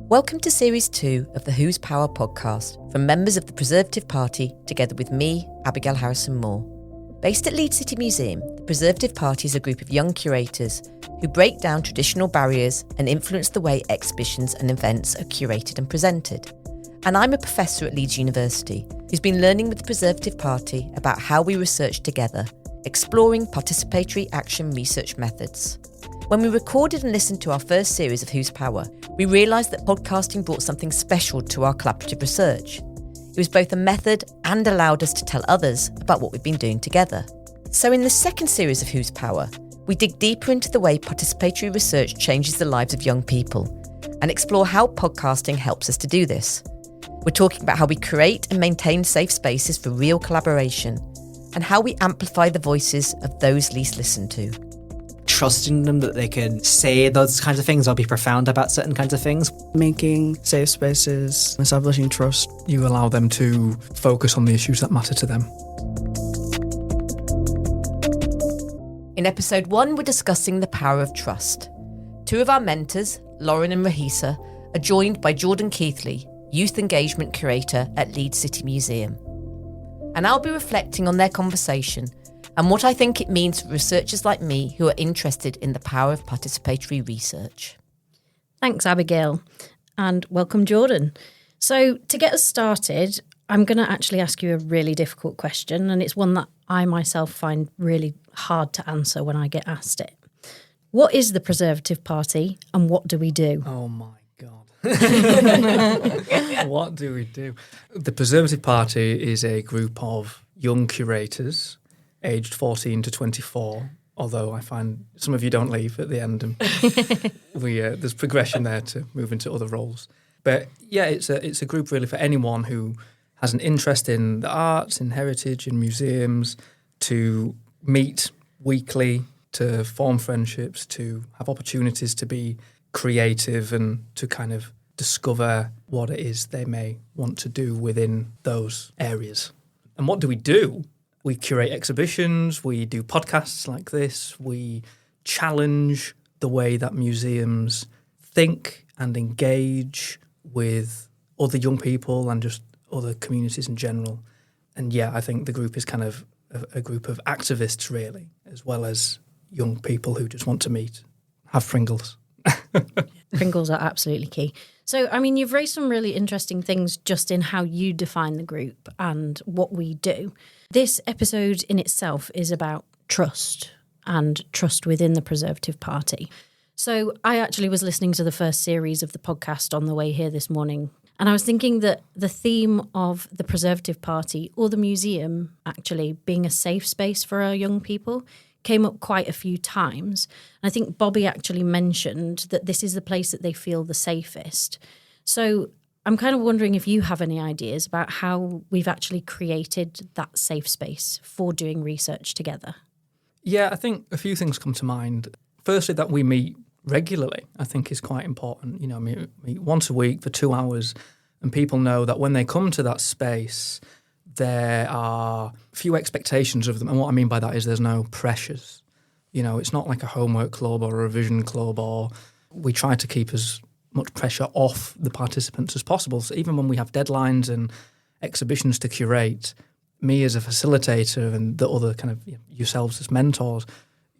Welcome to Series 2 of the Whose Power podcast from members of the Preservative Party together with me, Abigail Harrison Moore. Based at Leeds City Museum, the Preservative Party is a group of young curators who break down traditional barriers and influence the way exhibitions and events are curated and presented. And I'm a professor at Leeds University who's been learning with the Preservative Party about how we research together, exploring participatory action research methods. When we recorded and listened to our first series of Whose Power, we realised that podcasting brought something special to our collaborative research. It was both a method and allowed us to tell others about what we've been doing together. So in the second series of Whose Power, we dig deeper into the way participatory research changes the lives of young people and explore how podcasting helps us to do this. We're talking about how we create and maintain safe spaces for real collaboration and how we amplify the voices of those least listened to. Trusting them that they can say those kinds of things or be profound about certain kinds of things. Making safe spaces, establishing trust. You allow them to focus on the issues that matter to them. In episode 1, we're discussing the power of trust. Two of our mentors, Lauren and Rahesa, are joined by Jordan Keithley, Youth Engagement Curator at Leeds City Museum. And I'll be reflecting on their conversation and what I think it means for researchers like me who are interested in the power of participatory research. Thanks, Abigail, and welcome, Jordan. So to get us started, I'm going to actually ask you a really difficult question, and it's one that I myself find really hard to answer when I get asked it. What is the Preservative Party and what do we do? Oh my God. What do we do? The Preservative Party is a group of young curators aged 14 to 24, although I find some of you don't leave at the end, and there's progression there to move into other roles. But yeah, it's a group really for anyone who has an interest in the arts, in heritage, in museums, to meet weekly, to form friendships, to have opportunities to be creative and to kind of discover what it is they may want to do within those areas. And what do we do? We curate exhibitions, we do podcasts like this, we challenge the way that museums think and engage with other young people and just other communities in general. And yeah, I think the group is kind of a group of activists really, as well as young people who just want to meet, have Pringles. Pringles are absolutely key. So, I mean, you've raised some really interesting things just in how you define the group and what we do. This episode in itself is about trust and trust within the Preservative Party. So I actually was listening to the first series of the podcast on the way here this morning, and I was thinking that the theme of the Preservative Party, or the museum actually, being a safe space for our young people, came up quite a few times. And I think Bobby actually mentioned that this is the place that they feel the safest. So I'm kind of wondering if you have any ideas about how we've actually created that safe space for doing research together. Yeah, I think a few things come to mind. Firstly, that we meet regularly, I think is quite important. You know, meet once a week for 2 hours, and people know that when they come to that space, there are few expectations of them. And what I mean by that is there's no pressures. You know, it's not like a homework club or a revision club, or we try to keep as much pressure off the participants as possible. So even when we have deadlines and exhibitions to curate, me as a facilitator and the other kind of yourselves as mentors,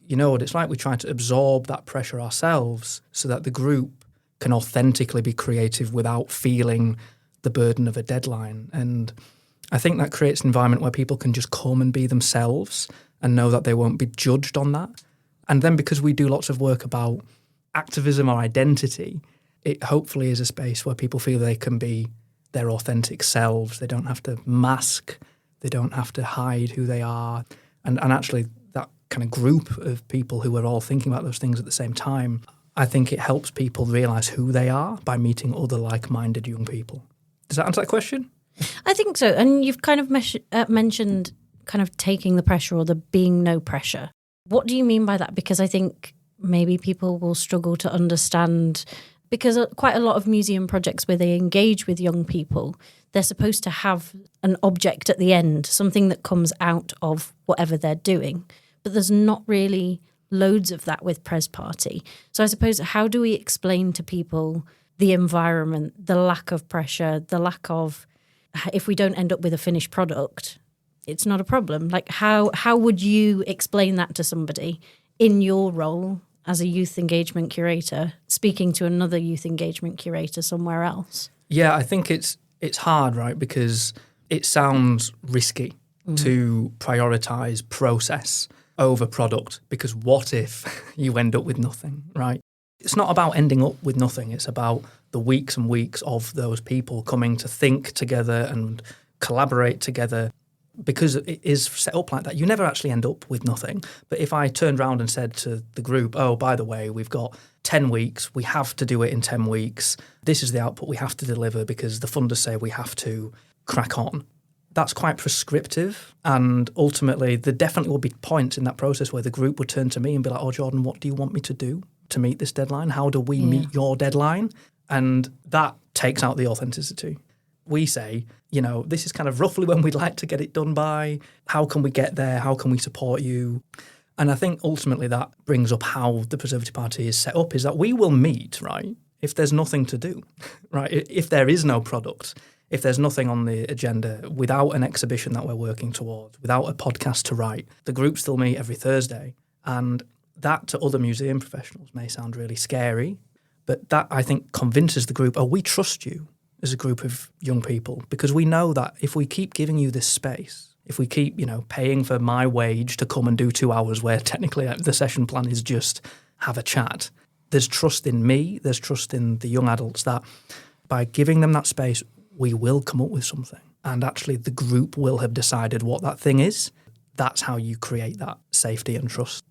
you know what it's like. We try to absorb that pressure ourselves so that the group can authentically be creative without feeling the burden of a deadline. And I think that creates an environment where people can just come and be themselves and know that they won't be judged on that. And then because we do lots of work about activism or identity, it hopefully is a space where people feel they can be their authentic selves. They don't have to mask. They don't have to hide who they are. And actually that kind of group of people who are all thinking about those things at the same time, I think it helps people realise who they are by meeting other like-minded young people. Does that answer that question? I think so. And you've kind of mentioned kind of taking the pressure or the being no pressure. What do you mean by that? Because I think maybe people will struggle to understand, because quite a lot of museum projects where they engage with young people, they're supposed to have an object at the end, something that comes out of whatever they're doing. But there's not really loads of that with Pres Party. So I suppose, how do we explain to people the environment, the lack of pressure, the lack of, if we don't end up with a finished product, it's not a problem. Like how would you explain that to somebody in your role as a youth engagement curator, speaking to another youth engagement curator somewhere else? Yeah, I think it's hard, right? Because it sounds risky to prioritise process over product, because what if you end up with nothing, right? It's not about ending up with nothing. It's about the weeks and weeks of those people coming to think together and collaborate together, because it is set up like that. You never actually end up with nothing. But if I turned around and said to the group, oh, by the way, we've got 10 weeks, we have to do it in 10 weeks, this is the output we have to deliver because the funders say we have to crack on, that's quite prescriptive. And ultimately, there definitely will be points in that process where the group would turn to me and be like, oh, Jordan, what do you want me to do to meet this deadline? How do we meet your deadline? And that takes out the authenticity. We say, this is kind of roughly when we'd like to get it done by. How can we get there? How can we support you? And I think ultimately that brings up how the Preservative Party is set up, is that we will meet, right, if there's nothing to do, right? If there is no product, if there's nothing on the agenda, without an exhibition that we're working towards, without a podcast to write, the group still meet every Thursday. And that to other museum professionals may sound really scary, but that, I think, convinces the group, oh, we trust you as a group of young people, because we know that if we keep giving you this space, if we keep, paying for my wage to come and do 2 hours where technically the session plan is just have a chat, there's trust in me, there's trust in the young adults that by giving them that space, we will come up with something. And actually the group will have decided what that thing is. That's how you create that safety and trust.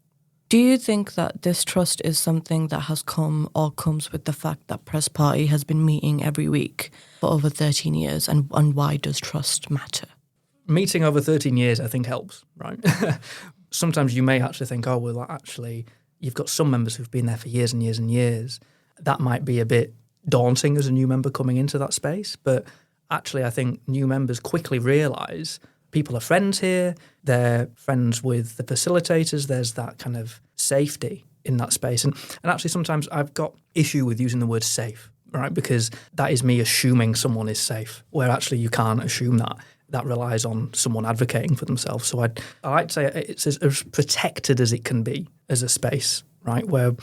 Do you think that this trust is something that has come or comes with the fact that Press Party has been meeting every week for over 13 years? And why does trust matter? Meeting over 13 years, I think, helps, right? Sometimes you may actually think, oh, well, actually, you've got some members who've been there for years and years and years. That might be a bit daunting as a new member coming into that space. But actually, I think new members quickly realise people are friends here, they're friends with the facilitators, there's that kind of safety in that space. And actually sometimes I've got issue with using the word safe, right? Because that is me assuming someone is safe, where actually you can't assume that. That relies on someone advocating for themselves. So I like to say it's as protected as it can be as a space, right? Where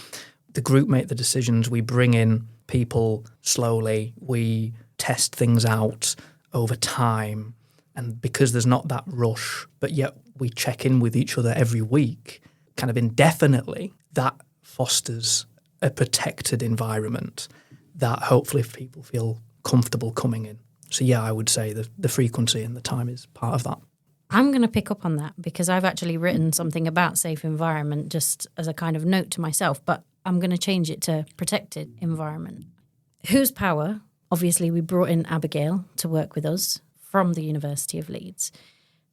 the group make the decisions, we bring in people slowly, we test things out over time. And because there's not that rush, but yet we check in with each other every week, kind of indefinitely, that fosters a protected environment that hopefully people feel comfortable coming in. So yeah, I would say the frequency and the time is part of that. I'm going to pick up on that because I've actually written something about safe environment just as a kind of note to myself, but I'm going to change it to protected environment. Whose power? Obviously, we brought in Abigail to work with us from the University of Leeds.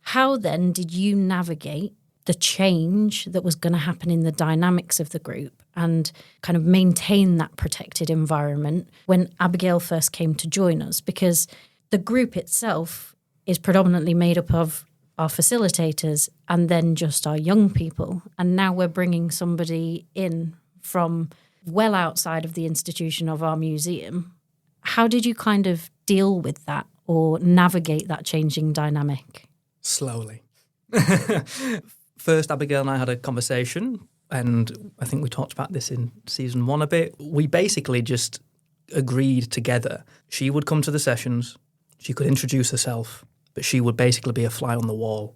How then did you navigate the change that was going to happen in the dynamics of the group and kind of maintain that protected environment when Abigail first came to join us? Because the group itself is predominantly made up of our facilitators and then just our young people. And now we're bringing somebody in from well outside of the institution of our museum. How did you kind of deal with that or navigate that changing dynamic? Slowly. First, Abigail and I had a conversation, and I think we talked about this in season 1 a bit. We basically just agreed together. She would come to the sessions, she could introduce herself, but she would basically be a fly on the wall.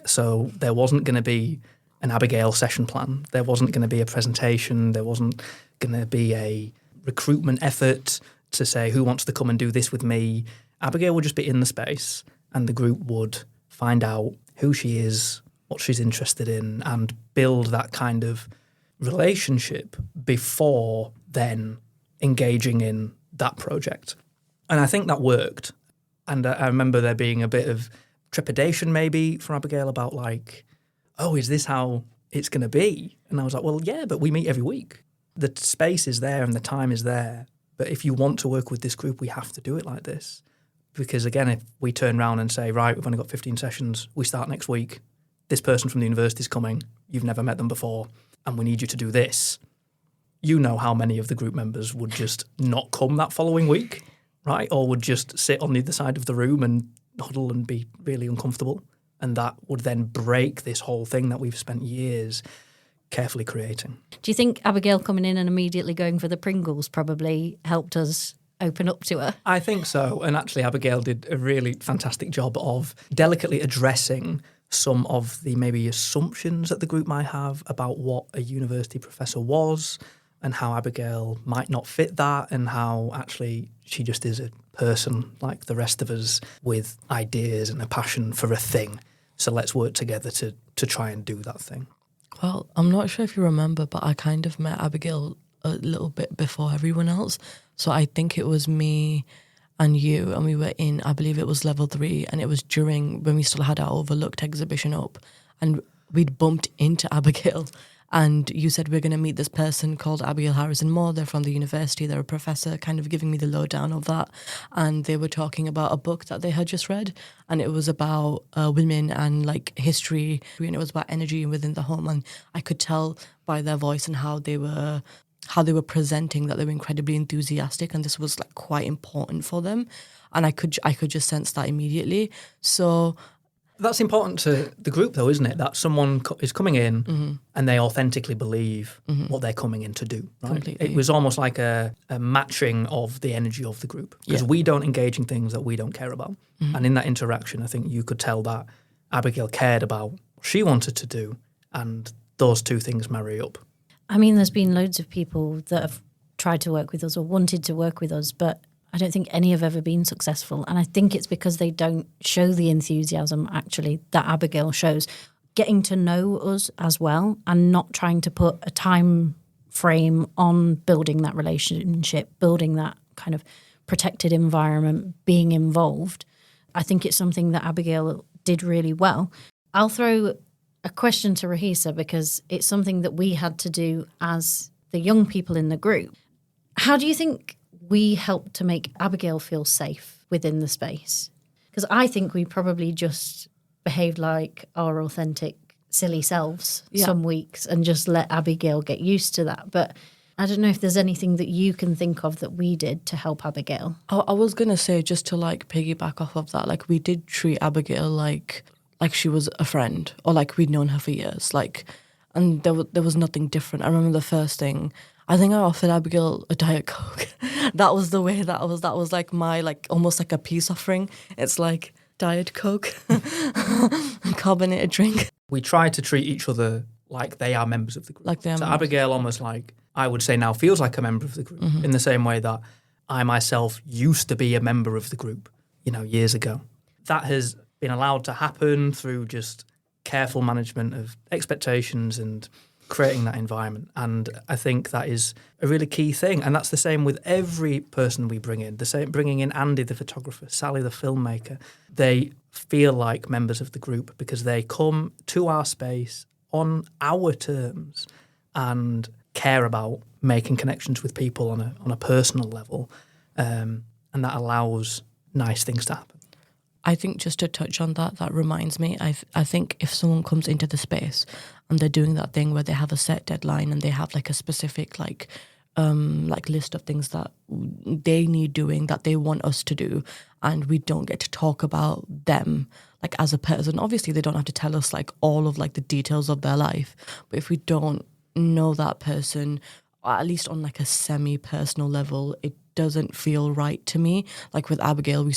So there wasn't going to be an Abigail session plan. There wasn't going to be a presentation. There wasn't going to be a recruitment effort to say, who wants to come and do this with me? Abigail would just be in the space and the group would find out who she is, what she's interested in, and build that kind of relationship before then engaging in that project. And I think that worked. And I remember there being a bit of trepidation maybe from Abigail about like, oh, is this how it's going to be? And I was like, well, yeah, but we meet every week. The space is there and the time is there. But if you want to work with this group, we have to do it like this. Because again, if we turn around and say, right, we've only got 15 sessions, we start next week, this person from the university is coming, you've never met them before, and we need you to do this, you know how many of the group members would just not come that following week, right? Or would just sit on the other side of the room and huddle and be really uncomfortable. And that would then break this whole thing that we've spent years carefully creating. Do you think Abigail coming in and immediately going for the Pringles probably helped us open up to her? I think so. And actually, Abigail did a really fantastic job of delicately addressing some of the maybe assumptions that the group might have about what a university professor was and how Abigail might not fit that, and how actually she just is a person like the rest of us with ideas and a passion for a thing. So let's work together to try and do that thing. Well, I'm not sure if you remember, but I kind of met Abigail a little bit before everyone else. So I think it was me and you, and we were in, I believe it was level 3, and it was during when we still had our Overlooked exhibition up, and we'd bumped into Abigail, and you said we're going to meet this person called Abigail Harrison Moore. They're from the university, they're a professor, kind of giving me the lowdown of that, and they were talking about a book that they had just read, and it was about women and like history, and it was about energy within the home, and I could tell by their voice and how they were presenting that they were incredibly enthusiastic, and this was like quite important for them, and I could just sense that immediately. So that's important to the group, though, isn't it? That someone is coming in and they authentically believe what they're coming in to do. Right? Completely. It was almost like a matching of the energy of the group, because we don't engage in things that we don't care about. And in that interaction, I think you could tell that Abigail cared about what she wanted to do, and those two things marry up. I mean, there's been loads of people that have tried to work with us or wanted to work with us, but I don't think any have ever been successful. And I think it's because they don't show the enthusiasm, actually, that Abigail shows. Getting to know us as well, and not trying to put a time frame on building that relationship, building that kind of protected environment, being involved. I think it's something that Abigail did really well. I'll throw a question to Rahesa, because it's something that we had to do as the young people in the group. How do you think we helped to make Abigail feel safe within the space? Because I think we probably just behaved like our authentic, silly selves some weeks and just let Abigail get used to that. But I don't know if there's anything that you can think of that we did to help Abigail. I was going to say, just to like piggyback off of that, like we did treat Abigail like she was a friend, or like we'd known her for years, like, and there was nothing different. I remember the first thing, I think I offered Abigail a Diet Coke. That was the way that was like my, like, almost like a peace offering. It's like Diet Coke, carbonated drink. We try to treat each other like they are members of the group. Like they are so members. Abigail almost, like, I would say now, feels like a member of the group, in the same way that I myself used to be a member of the group, years ago. That has been allowed to happen through just careful management of expectations and creating that environment. And I think that is a really key thing. And that's the same with every person we bring in. The same, bringing in Andy, the photographer, Sally, the filmmaker. They feel like members of the group because they come to our space on our terms and care about making connections with people on a personal level. And that allows nice things to happen. I think just to touch on that reminds me, I think if someone comes into the space and they're doing that thing where they have a set deadline and they have like a specific like list of things that they need doing, that they want us to do, and we don't get to talk about them like as a person. Obviously they don't have to tell us like all of like the details of their life, but if we don't know that person, at least on like a semi-personal level, it doesn't feel right to me. Like with Abigail,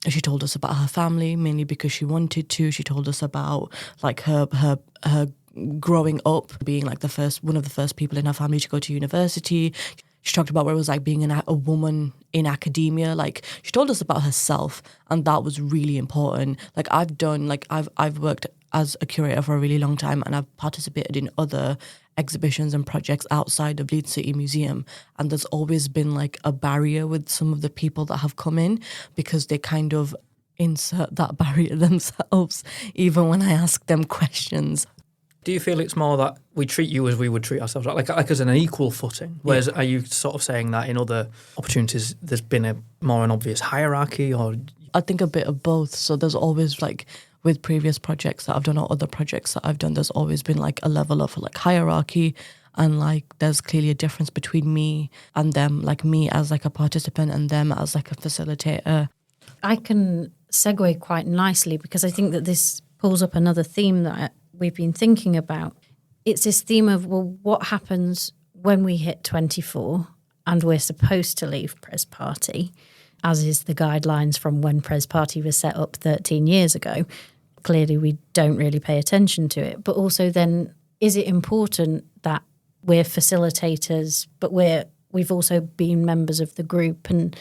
she told us about her family, mainly because she wanted to. She told us about like her growing up, being like one of the first people in her family to go to university. She talked about what it was like being a woman in academia. Like, she told us about herself, and that was really important. Like, I've worked as a curator for a really long time, and I've participated in other exhibitions and projects outside of Leeds City Museum, and there's always been like a barrier with some of the people that have come in because they kind of insert that barrier themselves, even when I ask them questions. Do you feel it's more that we treat you as we would treat ourselves, like as an equal footing? Whereas are you sort of saying that in other opportunities there's been an obvious hierarchy? Or I think a bit of both. So there's always like, with previous projects that I've done or other projects that I've done, there's always been like a level of like hierarchy, and like there's clearly a difference between me and them, like me as like a participant and them as like a facilitator. I can segue quite nicely because I think that this pulls up another theme that we've been thinking about. It's this theme of, well, what happens when we hit 24 and we're supposed to leave Pres Party, as is the guidelines from when Pres Party was set up 13 years ago. Clearly, we don't really pay attention to it. But also then, is it important that we're facilitators, but we've also been members of the group? And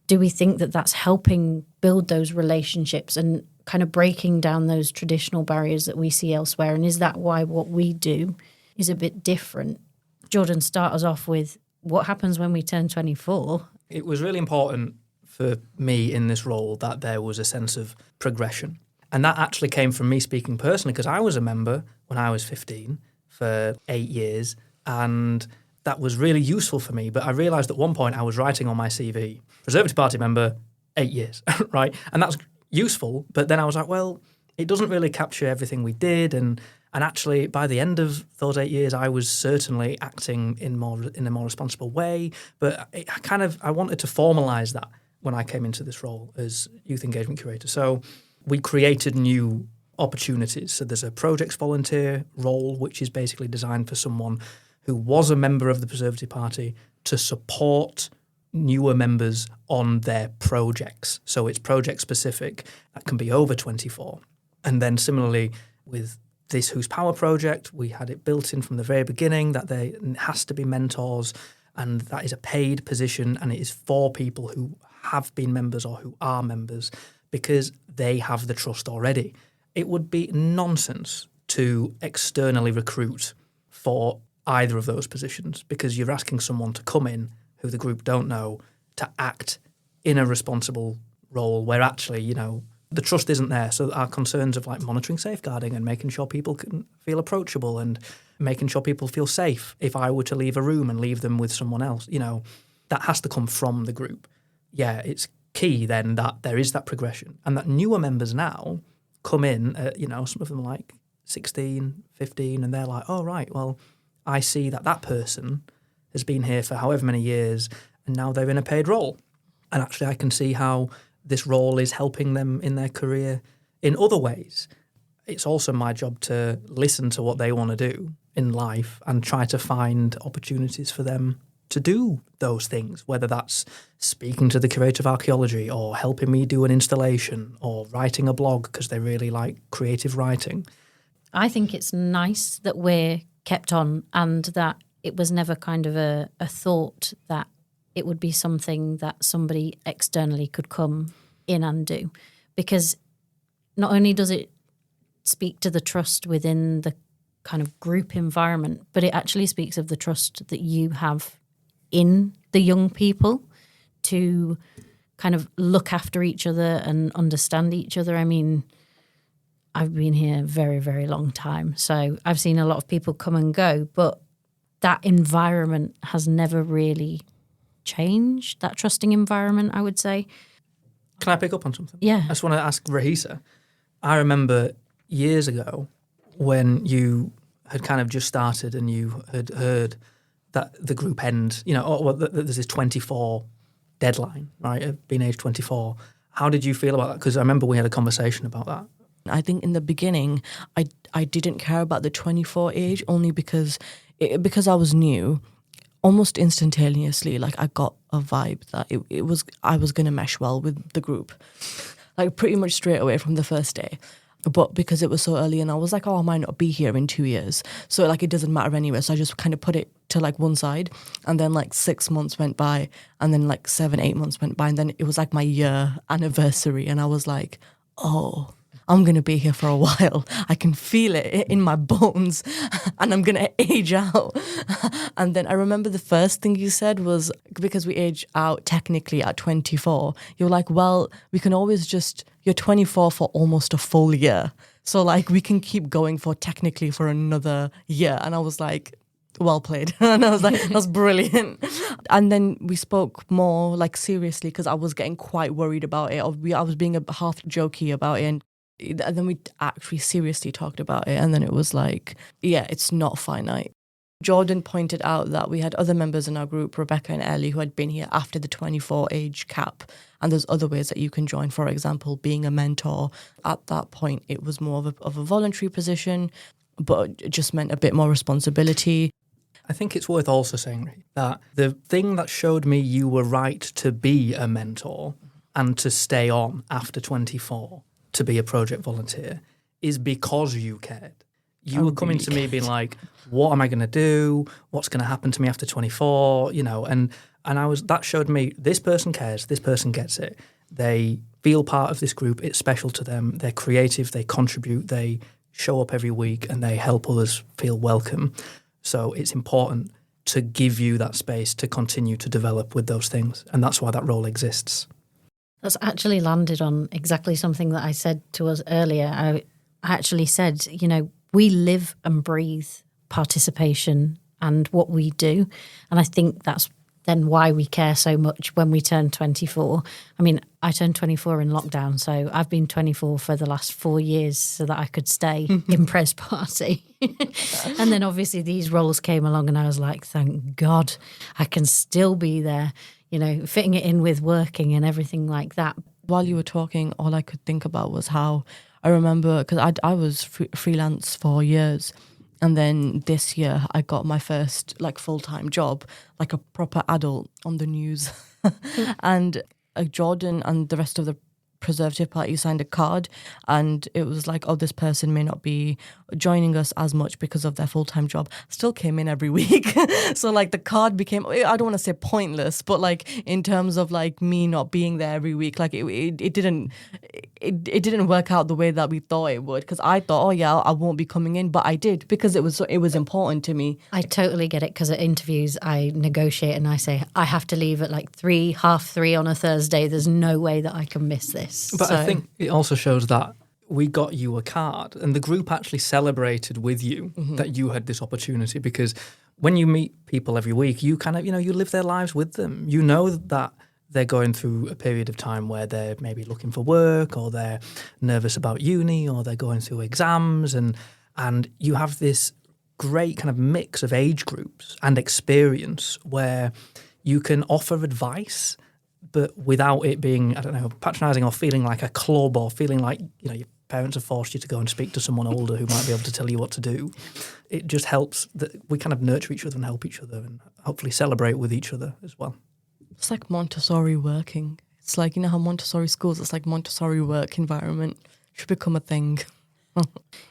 do we think that that's helping build those relationships and kind of breaking down those traditional barriers that we see elsewhere? And is that why what we do is a bit different? Jordan, start us off with what happens when we turn 24? It was really important for me in this role that there was a sense of progression. And that actually came from me speaking personally, because I was a member when I was 15 for 8 years, and that was really useful for me. But I realised at one point I was writing on my CV, Preservative Party member, 8 years, right? And that's useful. But then I was like, well, it doesn't really capture everything we did. And actually, by the end of those 8 years, I was certainly acting in a more responsible way. But I wanted to formalise that when I came into this role as youth engagement curator. So we created new opportunities. So there's a projects volunteer role, which is basically designed for someone who was a member of the Preservative Party to support newer members on their projects. So it's project specific. That can be over 24. And then similarly with this Whose Power project, we had it built in from the very beginning that there has to be mentors, and that is a paid position, and it is for people who have been members or who are members because they have the trust already. It would be nonsense to externally recruit for either of those positions, because you're asking someone to come in who the group don't know to act in a responsible role where actually, you know, the trust isn't there. So our concerns of like monitoring safeguarding and making sure people can feel approachable and making sure people feel safe if I were to leave a room and leave them with someone else, you know, that has to come from the group. Yeah, it's key then that there is that progression and that newer members now come in, some of them like 16, 15, and they're like, oh, right, well, I see that person has been here for however many years and now they're in a paid role. And actually I can see how this role is helping them in their career in other ways. It's also my job to listen to what they want to do in life and try to find opportunities for them to do those things, whether that's speaking to the curator of archaeology or helping me do an installation or writing a blog because they really like creative writing. I think it's nice that we're kept on and that it was never kind of a thought that it would be something that somebody externally could come in and do. Because not only does it speak to the trust within the kind of group environment, but it actually speaks of the trust that you have in the young people to kind of look after each other and understand each other. I mean, I've been here a very, very long time, so I've seen a lot of people come and go, but that environment has never really changed, that trusting environment, I would say. Can I pick up on something? Yeah. I just want to ask Rahesa. I remember years ago when you had kind of just started and you had heard that the group end, there's this 24 deadline, right, of being age 24. How did you feel about that? Because I remember we had a conversation about that. I think in the beginning, I didn't care about the 24 age only because I was new. Almost instantaneously, like I got a vibe that I was going to mesh well with the group, like pretty much straight away from the first day. But because it was so early and I was like, oh, I might not be here in 2 years. So like it doesn't matter anyway. So I just kind of put it to like one side. And then like 6 months went by and then like 7-8 months went by. And then it was like my year anniversary. And I was like, oh, I'm going to be here for a while. I can feel it in my bones and I'm going to age out. And then I remember the first thing you said was, because we age out technically at 24, you're like, well, we can always you're 24 for almost a full year. So like we can keep going technically for another year. And I was like, well played. And I was like, that's brilliant. And then we spoke more like seriously because I was getting quite worried about it. I was being a half jokey about it. And then we actually seriously talked about it. And then it was like, yeah, it's not finite. Jordan pointed out that we had other members in our group, Rebecca and Ellie, who had been here after the 24 age cap. And there's other ways that you can join, for example, being a mentor. At that point, it was more of a voluntary position, but it just meant a bit more responsibility. I think it's worth also saying that the thing that showed me you were right to be a mentor and to stay on after 24 to be a project volunteer is because you cared. You were coming to me being like, what am I going to do? What's going to happen to me after 24? You know, and that showed me this person cares, this person gets it. They feel part of this group, it's special to them, they're creative, they contribute, they show up every week and they help others feel welcome. So it's important to give you that space to continue to develop with those things. And that's why that role exists. That's actually landed on exactly something that I said to us earlier. I actually said, you know, we live and breathe participation and what we do. And I think that's then why we care so much when we turn 24. I mean, I turned 24 in lockdown, so I've been 24 for the last 4 years so that I could stay in Pres Party. And then obviously these roles came along and I was like, thank God I can still be there, you know, fitting it in with working and everything like that. While you were talking, all I could think about was how I remember, because I was freelance for years. And then this year I got my first like full-time job, like a proper adult on the news. And Jordan and the rest of the Preservative Party signed a card, and it was like, oh, this person may not be joining us as much because of their full-time job. Still came in every week. So like the card became, I don't want to say pointless, but like in terms of like me not being there every week, like it didn't work out the way that we thought it would, because I thought, oh yeah, I won't be coming in, but I did, because it was important to me. I totally get it, because at interviews I negotiate and I say I have to leave at like 3:30 on a Thursday. There's no way that I can miss this. But I think it also shows that we got you a card and the group actually celebrated with you that you had this opportunity, because when you meet people every week, you kind of, you know, you live their lives with them. You know that they're going through a period of time where they're maybe looking for work, or they're nervous about uni, or they're going through exams, and you have this great kind of mix of age groups and experience where you can offer advice, but without it being, I don't know, patronising or feeling like a club, or feeling like, you know, your parents have forced you to go and speak to someone older who might be able to tell you what to do. It just helps that we kind of nurture each other and help each other and hopefully celebrate with each other as well. It's like Montessori working. It's like, you know how Montessori schools, it's like Montessori work environment. It should become a thing.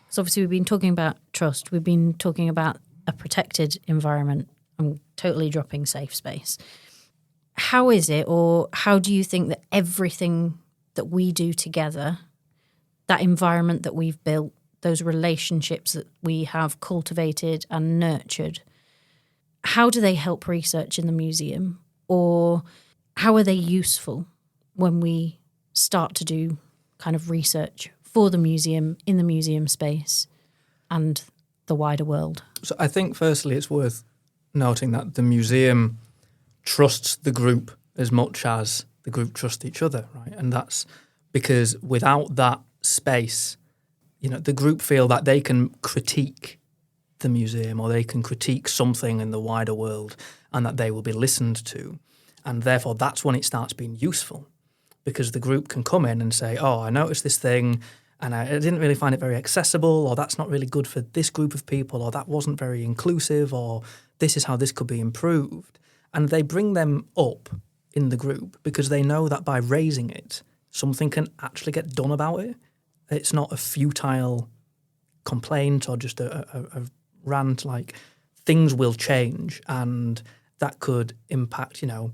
So obviously we've been talking about trust. We've been talking about a protected environment. I'm totally dropping safe space. How is it, or how do you think that everything that we do together, that environment that we've built, those relationships that we have cultivated and nurtured, how do they help research in the museum? Or how are they useful when we start to do kind of research for the museum, in the museum space and the wider world? So I think firstly it's worth noting that the museum trusts the group as much as the group trust each other, right? And that's because without that space, you know, the group feel that they can critique the museum, or they can critique something in the wider world, and that they will be listened to. And therefore that's when it starts being useful, because the group can come in and say, oh, I noticed this thing and I didn't really find it very accessible, or that's not really good for this group of people, or that wasn't very inclusive, or this is how this could be improved. And they bring them up in the group because they know that by raising it, something can actually get done about it. It's not a futile complaint or just a rant. Like, things will change, and that could impact, you know,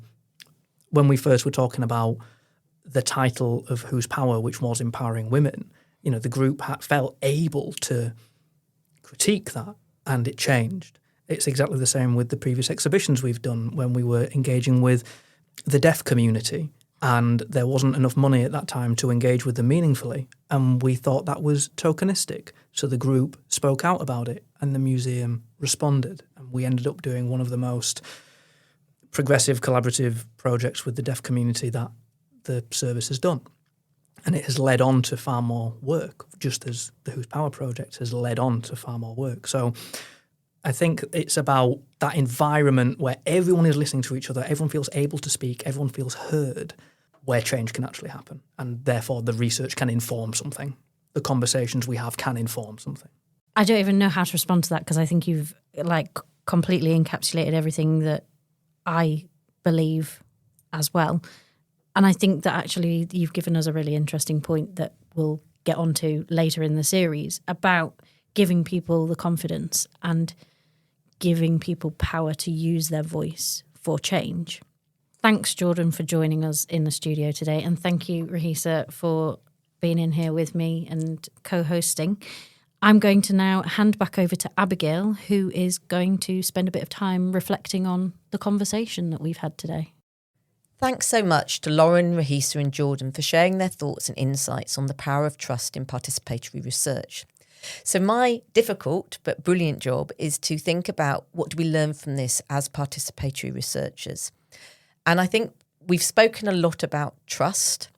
when we first were talking about the title of Whose Power, which was empowering women, you know, the group felt able to critique that, and it changed. It's exactly the same with the previous exhibitions we've done when we were engaging with the deaf community, and there wasn't enough money at that time to engage with them meaningfully, and we thought that was tokenistic. So the group spoke out about it and the museum responded, and we ended up doing one of the most progressive collaborative projects with the deaf community that the service has done. And it has led on to far more work, just as the Whose Power project has led on to far more work. So I think it's about that environment where everyone is listening to each other, everyone feels able to speak, everyone feels heard, where change can actually happen. And therefore the research can inform something. The conversations we have can inform something. I don't even know how to respond to that, because I think you've completely encapsulated everything that I believe as well. And I think that actually you've given us a really interesting point that we'll get onto later in the series about giving people the confidence and giving people power to use their voice for change. Thanks, Jordan, for joining us in the studio today. And thank you, Rahesa, for being in here with me and co-hosting. I'm going to now hand back over to Abigail, who is going to spend a bit of time reflecting on the conversation that we've had today. Thanks so much to Lauren, Rahesa and Jordan for sharing their thoughts and insights on the power of trust in participatory research. So my difficult but brilliant job is to think about what do we learn from this as participatory researchers. And I think we've spoken a lot about trust,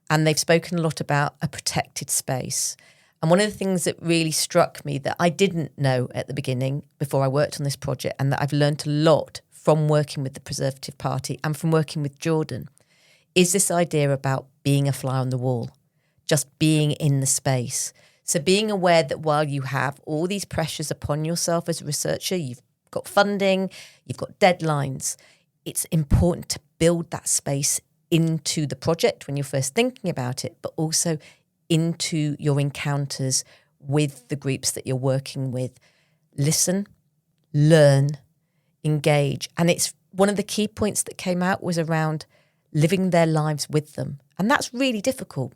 and they've spoken a lot about a protected space. And one of the things that really struck me that I didn't know at the beginning before I worked on this project, and that I've learned a lot from working with the Preservative Party and from working with Jordan, is this idea about being a fly on the wall, just being in the space. So being aware that while you have all these pressures upon yourself as a researcher, you've got funding, you've got deadlines, it's important to build that space into the project when you're first thinking about it, but also into your encounters with the groups that you're working with. Listen, learn, engage. And it's one of the key points that came out was around living their lives with them. And that's really difficult,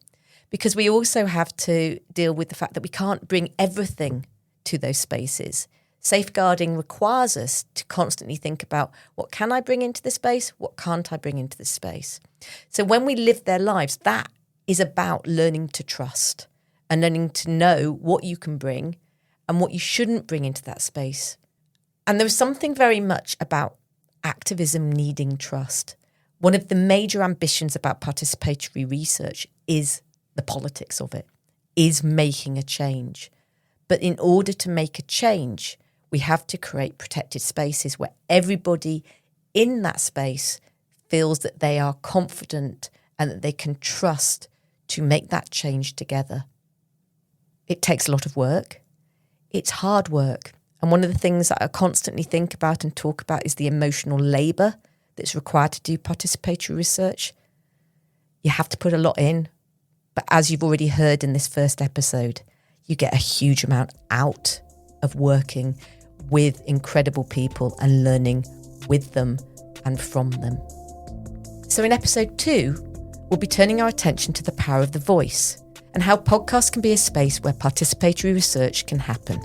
because we also have to deal with the fact that we can't bring everything to those spaces. Safeguarding requires us to constantly think about, what can I bring into the space? What can't I bring into the space? So when we live their lives, that is about learning to trust and learning to know what you can bring and what you shouldn't bring into that space. And there was something very much about activism needing trust. One of the major ambitions about participatory research is the politics of it, is making a change. But in order to make a change, we have to create protected spaces where everybody in that space feels that they are confident and that they can trust to make that change together. It takes a lot of work. It's hard work. And one of the things that I constantly think about and talk about is the emotional labour that's required to do participatory research. You have to put a lot in. But as you've already heard in this first episode, you get a huge amount out of working with incredible people and learning with them and from them. So in episode 2, we'll be turning our attention to the power of the voice and how podcasts can be a space where participatory research can happen.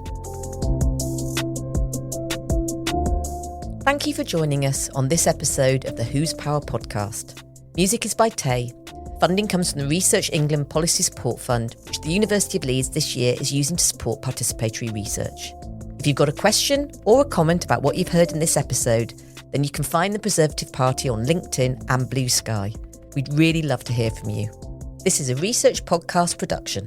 Thank you for joining us on this episode of the Whose Power podcast. Music is by Tay. Funding comes from the Research England Policy Support Fund, which the University of Leeds this year is using to support participatory research. If you've got a question or a comment about what you've heard in this episode, then you can find the Preservative Party on LinkedIn and Blue Sky. We'd really love to hear from you. This is a research podcast production.